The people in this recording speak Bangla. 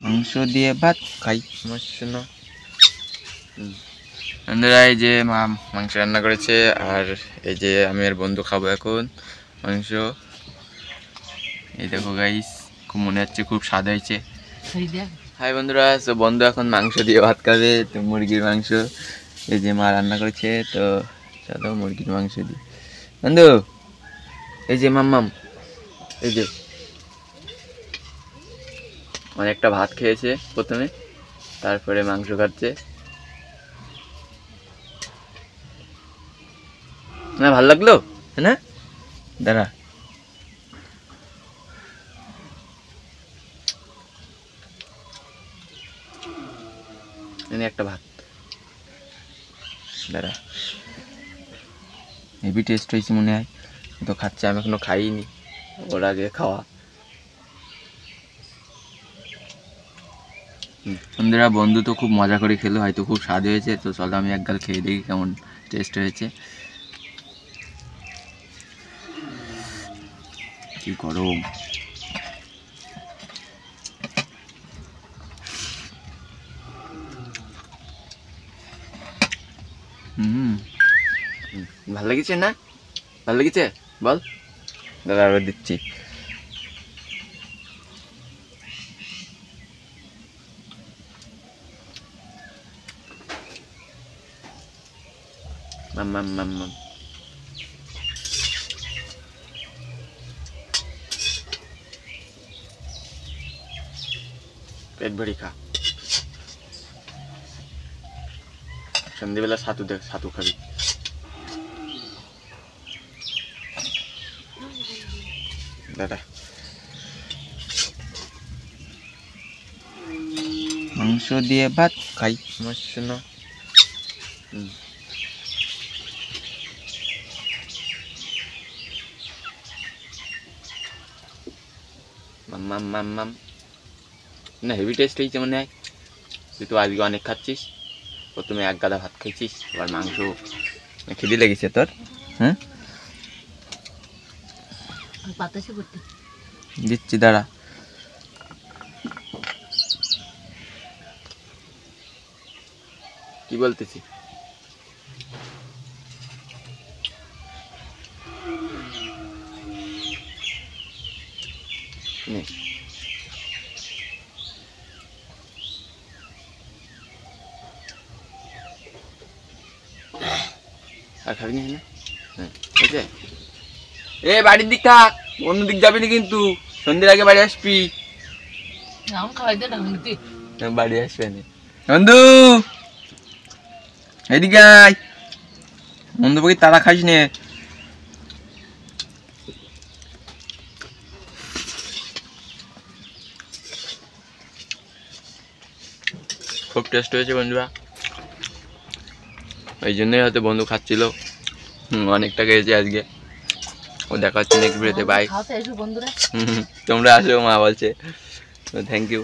মাংস দিয়ে ভাত খাই আমার শোনা। বন্ধুরা এই যে মা মাংস রান্না করেছে, আর এই যে আমি আর বন্ধু খাবো এখন মাংস। এই দেখো গাইস, খুব মনে হচ্ছে খুব স্বাদ হয়েছে। হাই বন্ধুরা, তো বন্ধু এখন মাংস দিয়ে ভাত খাবে, তো মুরগির মাংস এই যে মা রান্না করেছে, তো চলো মুরগির মাংস দিয়ে। বন্ধু এই যে মাম্মাম, এই যে অনেকটা ভাত খেয়েছে প্রথমে, তারপরে মাংস খাচ্ছে। না ভালো লাগলো না? দাঁড়া, একটা ভাত দাঁড়া, হেভি টেস্ট হয়েছে মনে হয়। তো খাচ্ছে, আমি এখনো খাইনি, ওর আগে খাওয়া। বন্ধুরা বন্ধু তো খুব মজা করে খেলো, হয়তো খুব স্বাদ হয়েছে। তো চলো আমি এক গাল খেয়ে দেখি কেমন টেস্ট হয়েছে। কি গরম! ভালো লেগেছে না? ভালো লেগেছে বল। দাদা আবার দিচ্ছি। মাম মাম মাম, পেট ভরি খা। সন্ধ্যেবেলা ছাতু দেখ, ছাতু খাবি। দাদা মাংস দিয়ে ভাত খাই আমার শোনা। মাম মাম মাম মাম, না হেভি টেস্ট হয়েছে মনে হয়। তুই তো আজকে অনেক খাচ্ছিস, প্রথমে এক গাদা ভাত খেয়েছিস, আবার মাংস। খিদে লেগেছে তোর? হ্যাঁ দিচ্ছি দাঁড়া। কি বলতেছি? আর খাবি না? হ্যাঁ ঠিক আছে। এ বাড়ির দিক থাক, অন্য দিক যাবি না কিন্তু, সন্ধ্যের আগে বাড়ি আসবি। বাড়ি আসবে না বন্ধু, এদিকে আয়। বন্ধু পাখি তারা খাইস নে। খুব টেস্ট হয়েছে বন্ধুরা, এই জন্যই হয়তো বন্ধু খাচ্ছিল। অনেকটা খেয়েছে আজকে। ও দেখা হচ্ছে নেক্সট ভিডিওতে, বাই। তোমরা আসো মা বলছে। Thank you.